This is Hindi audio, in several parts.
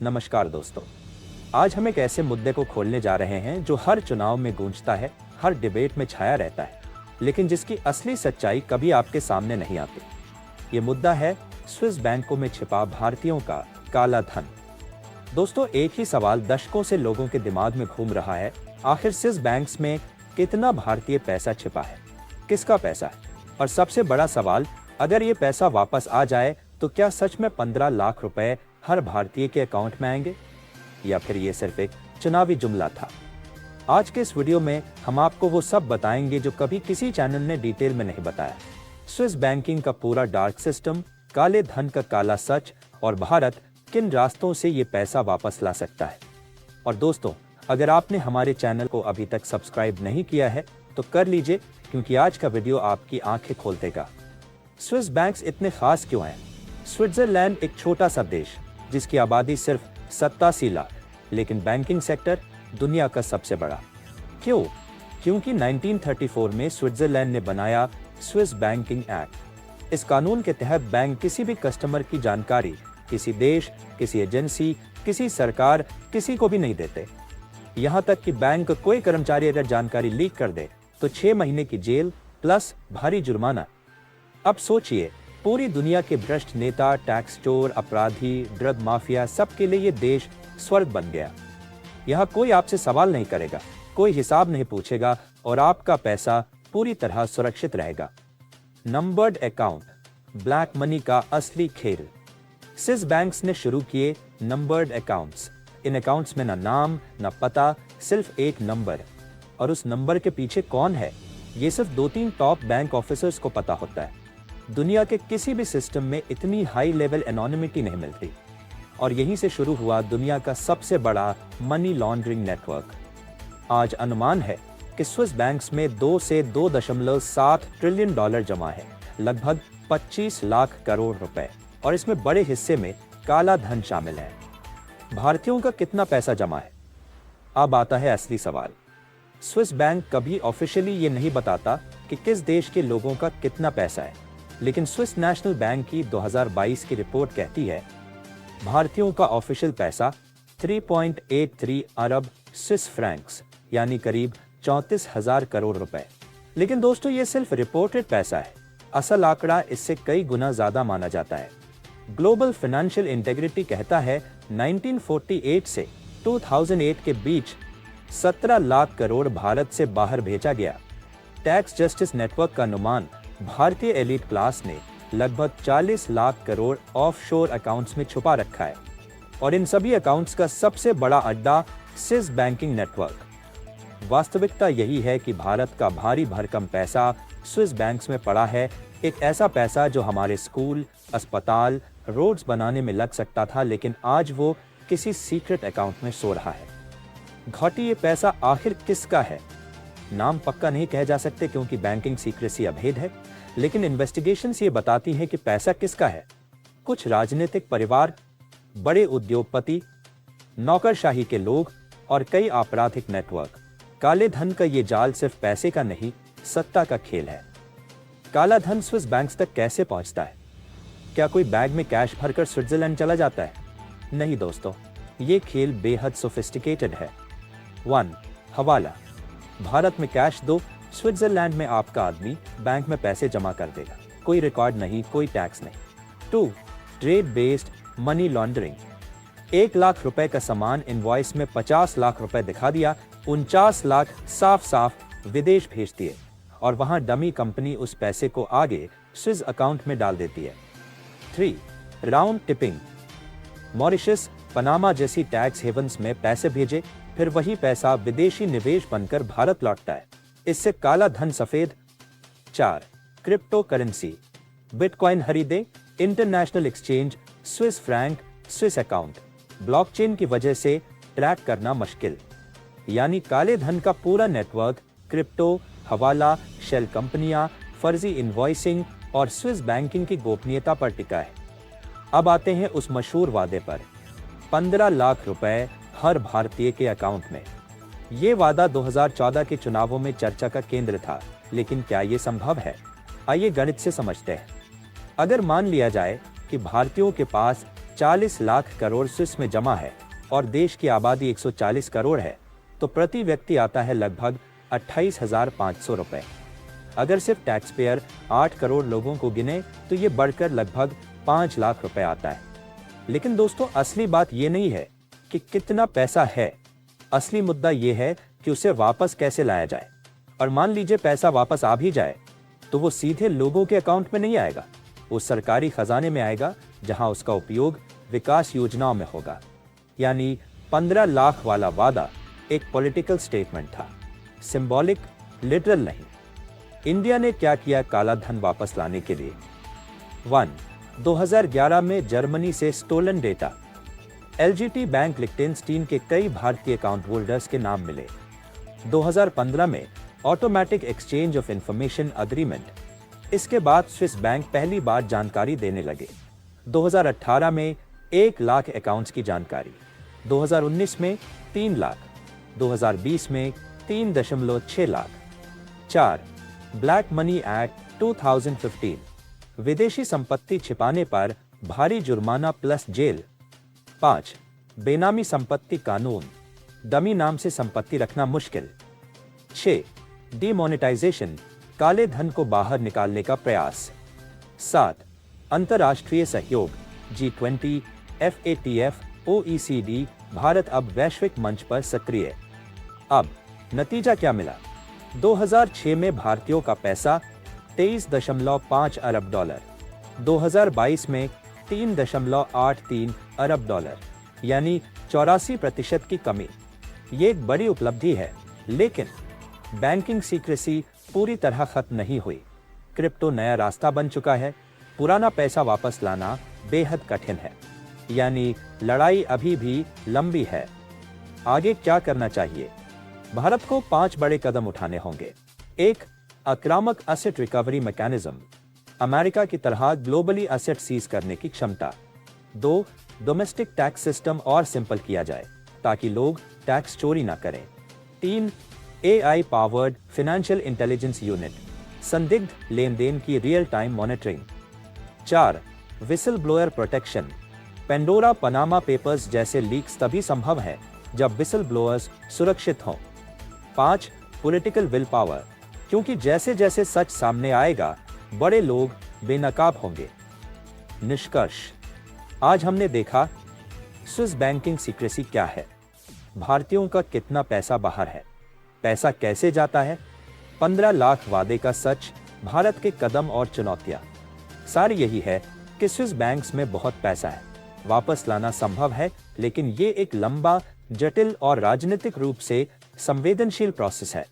नमस्कार दोस्तों, आज हम एक ऐसे मुद्दे को खोलने जा रहे हैं जो हर चुनाव में गूंजता है, हर डिबेट में छाया रहता है, लेकिन जिसकी असली सच्चाई कभी आपके सामने नहीं आती। ये मुद्दा है स्विस बैंकों में छिपा भारतीयों का काला धन। दोस्तों, एक ही सवाल दशकों से लोगों के दिमाग में घूम रहा है, आखिर स्विस बैंक्स में कितना भारतीय पैसा छिपा है, किसका पैसा है? और सबसे बड़ा सवाल, अगर ये पैसा वापस आ जाए तो क्या सच में 15 लाख रुपए हर भारतीय के अकाउंट में आएंगे, या फिर ये सिर्फ एक चुनावी जुमला था? आज के इस वीडियो में हम आपको वो सब बताएंगे जो कभी किसी चैनल ने डिटेल में नहीं बताया। स्विस बैंकिंग का पूरा डार्क सिस्टम, काले धन का काला सच, और भारत किन रास्तों से ये पैसा वापस ला सकता है। और दोस्तों, अगर आपने हमारे चैनल को अभी तक सब्सक्राइब नहीं किया है तो कर लीजिए, क्योंकि आज का वीडियो आपकी आंखें खोल देगा। स्विस बैंक्स इतने खास क्यों हैं? स्विट्जरलैंड एक छोटा सा देश जिसकी आबादी सिर्फ 87 लाख, लेकिन बैंकिंग सेक्टर दुनिया का सबसे बड़ा। क्यों? क्योंकि 1934 में स्विट्जरलैंड ने बनाया स्विस बैंकिंग एक्ट। इस कानून के तहत बैंक किसी भी कस्टमर की जानकारी किसी देश, किसी एजेंसी, किसी सरकार, किसी को भी नहीं देते। यहाँ तक कि बैंक कोई कर्मचारी अगर जानकारी लीक कर दे तो 6 महीने की जेल प्लस भारी जुर्माना। अब सोचिए, पूरी दुनिया के भ्रष्ट नेता, टैक्स चोर, अपराधी, ड्रग माफिया, सबके लिए ये देश स्वर्ग बन गया। यहाँ कोई आपसे सवाल नहीं करेगा, कोई हिसाब नहीं पूछेगा, और आपका पैसा पूरी तरह सुरक्षित रहेगा। नंबर्ड अकाउंट, ब्लैक मनी का असली खेल। स्विस बैंक्स ने शुरू किए नंबर्ड अकाउंट्स। इन अकाउंट्स में ना नाम, ना पता, सिर्फ एक नंबर। और उस नंबर के पीछे कौन है, ये सिर्फ 2-3 टॉप बैंक ऑफिसर्स को पता होता है। दुनिया के किसी भी सिस्टम में इतनी हाई लेवल एनोनिमिटी नहीं मिलती। और यहीं से शुरू हुआ दुनिया का सबसे बड़ा मनी लॉन्ड्रिंग नेटवर्क। आज अनुमान है कि स्विस बैंक्स में 2 से 2.7 ट्रिलियन डॉलर जमा है, लगभग 25 लाख करोड़ रुपए, और इसमें बड़े हिस्से में काला धन शामिल है। भारतीयों का कितना पैसा जमा है? अब आता है असली सवाल। स्विस बैंक कभी ऑफिशियली ये नहीं बताता कि किस देश के लोगों का कितना पैसा है, लेकिन स्विस नेशनल बैंक की 2022 की रिपोर्ट कहती है भारतीयों का ऑफिशियल पैसा 3.83 अरब स्विस फ्रैंक्स, यानी करीब 34,000 करोड़ रुपए। लेकिन दोस्तों, ये सिर्फ रिपोर्टेड पैसा है। असल आंकड़ा इससे कई गुना ज्यादा माना जाता है। ग्लोबल फाइनेंशियल इंटेग्रिटी कहता है 1948 से 2008 के बीच 17 लाख करोड़ भारत से बाहर भेजा गया। टैक्स जस्टिस नेटवर्क का अनुमान भारतीय एलीट क्लास ने लगभग 40 लाख करोड़ ऑफशोर अकाउंट्स में छुपा रखा है, और इन सभी अकाउंट्स का सबसे बड़ा अड्डा स्विस बैंकिंग नेटवर्क। वास्तविकता यही है कि भारत का भारी भरकम पैसा स्विस बैंक्स में पड़ा है, एक ऐसा पैसा जो हमारे स्कूल, अस्पताल, रोड्स बनाने में लग सकता था, लेकिन आज वो किसी सीक्रेट अकाउंट में सो रहा है। घाटी, ये पैसा आखिर किसका है? नाम पक्का नहीं कह जा सकते क्योंकि बैंकिंग सीक्रेसी अभेद है, लेकिन इन्वेस्टिगेशंस ये बताती हैं कि पैसा किसका है। कुछ राजनीतिक परिवार, बड़े उद्योगपति, नौकरशाही के लोग, और कई आपराधिक नेटवर्क। काले धन का ये जाल सिर्फ पैसे का नहीं, सत्ता का खेल है। काला धन स्विस बैंक्स तक कैसे पहुंचता है? क्या कोई बैग में कैश भरकर स्विट्जरलैंड चला जाता है? नहीं दोस्तों, ये खेल बेहद सोफिस्टिकेटेड है। 1. हवाला। भारत में कैश दो, स्विट्जरलैंड में आपका आदमी बैंक में पैसे जमा कर देगा। कोई रिकॉर्ड नहीं, कोई टैक्स नहीं। 2. Trade based money laundering. 1 lakh रुपए का सामान इनवॉइस में 50 लाख रुपए दिखा दिया, 49 लाख साफ साफ विदेश भेज दिए, और वहां डमी कंपनी उस पैसे को आगे स्विस अकाउंट में डाल देती है। 3. Round tipping. मॉरिशस, पनामा जैसी टैक्स हेवंस में पैसे भेजे, फिर वही पैसा विदेशी निवेश बनकर भारत लौटता है। इससे काला धन सफेद। 4. Crypto currency. बिटकॉइन खरीदे, international exchange, Swiss franc, Swiss account. Blockchain की वजह से ट्रैक करना मुश्किल। यानी काले धन का पूरा नेटवर्क क्रिप्टो, हवाला, शेल कंपनियां, फर्जी इनवॉइसिंग और स्विस बैंकिंग की गोपनीयता पर टिका है। अब आते हैं उस मशहूर वादे पर, 15 लाख रुपए हर भारतीय के अकाउंट में। ये वादा 2014 के चुनावों में चर्चा का केंद्र था, लेकिन क्या ये संभव है? आइए गणित से समझते हैं। अगर मान लिया जाए कि भारतीयों के पास 40 लाख करोड़ स्विस में जमा है और देश की आबादी 140 करोड़ है, तो प्रति व्यक्ति आता है लगभग 28,500 रुपए। अगर सिर्फ टैक्स पेयर 8 करोड़ लोगों को गिने तो ये बढ़कर लगभग 5 लाख रुपए आता है। लेकिन दोस्तों, असली बात ये नहीं है कि कितना पैसा है, असली मुद्दा ये है कि उसे वापस कैसे लाया जाए। और मान लीजिए पैसा वापस आ भी जाए तो वो सीधे लोगों के अकाउंट में नहीं आएगा, वो सरकारी खजाने में आएगा, जहां उसका उपयोग विकास योजनाओं में होगा। यानी 15 लाख वाला वादा एक पॉलिटिकल स्टेटमेंट था, सिंबॉलिक, लिटरल नहीं। इंडिया ने क्या किया काला धन वापस लाने के लिए? 1. 2011 में जर्मनी से स्टोलन डेटा। एलजीटी बैंक लिक्टेनस्टीन के कई भारतीय अकाउंट होल्डर्स के नाम मिले। 2015 में automatic exchange of information agreement, इसके बाद स्विस बैंक पहली बार जानकारी देने लगे। 2018 में 1 लाख अकाउंट्स की जानकारी, 2019 में 3 लाख, 2020 में 3.6 लाख। 4. ब्लैक मनी एक्ट 2015, विदेशी संपत्ति छिपाने पर भारी जुर्माना प्लस जेल। 5. बेनामी संपत्ति कानून, डमी नाम से संपत्ति रखना मुश्किल। 6. डीमोनेटाइजेशन, काले धन को बाहर निकालने का प्रयास। 7. अंतर्राष्ट्रीय सहयोग, G20, FATF, OECD, भारत अब वैश्विक मंच पर सक्रिय। अब नतीजा क्या मिला? 2006 में भारतीयों का पैसा 23.5 अरब डॉलर, 2022 में 3.83 अरब डॉलर, यानी 84% की कमी। ये एक बड़ी उपलब्धि है, लेकिन बैंकिंग सीक्रेसी पूरी तरह खत्म नहीं हुई। क्रिप्टो नया रास्ता बन चुका है, पुराना पैसा वापस लाना बेहद कठिन है, यानी लड़ाई अभी भी लंबी है। आगे क्या करना चाहिए? भारत को 5 बड़े कदम उठाने होंगे। 1. आक्रामक एसेट रिकवरी मैकेनिज्म, अमेरिका की तरह ग्लोबली एसेट सीज करने की क्षमता। 2. डोमेस्टिक टैक्स सिस्टम और सिंपल किया जाए ताकि लोग टैक्स चोरी ना करें। 3. AI powered financial intelligence unit, संदिग्ध लेन देन की real time monitoring. 4. Whistle blower protection, Pandora, Panama papers जैसे लीक्स तभी संभव है जब विसल ब्लोअर्स सुरक्षित हों। 5. पॉलिटिकल विल पावर, क्योंकि जैसे जैसे सच सामने आएगा बड़े लोग बेनकाब होंगे। निष्कर्ष, आज हमने देखा स्विस बैंकिंग सीक्रेसी क्या है, भारतीयों का कितना पैसा बाहर है, पैसा कैसे जाता है, 15 लाख वादे का सच, भारत के कदम और चुनौतियां। सार यही है कि स्विस बैंक्स में बहुत पैसा है, वापस लाना संभव है, लेकिन ये एक लंबा, जटिल और राजनीतिक रूप से संवेदनशील प्रोसेस है।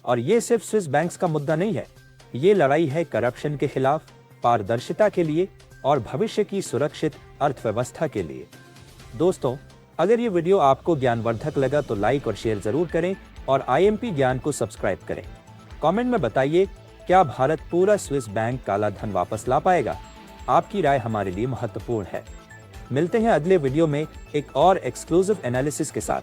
और ये सिर्फ स्विस बैंक्स का मुद्दा नहीं है, ये लड़ाई है करप्शन के खिलाफ, पारदर्शिता के लिए और भविष्य की सुरक्षित अर्थव्यवस्था के लिए। दोस्तों, अगर ये वीडियो आपको ज्ञानवर्धक लगा तो लाइक और शेयर जरूर करें और IMP ज्ञान को सब्सक्राइब करें। कमेंट में बताइए, क्या भारत पूरा स्विस बैंक काला धन वापस ला पाएगा? आपकी राय हमारे लिए महत्वपूर्ण है। मिलते हैं अगले वीडियो में एक और एक्सक्लूसिव एनालिसिस के साथ।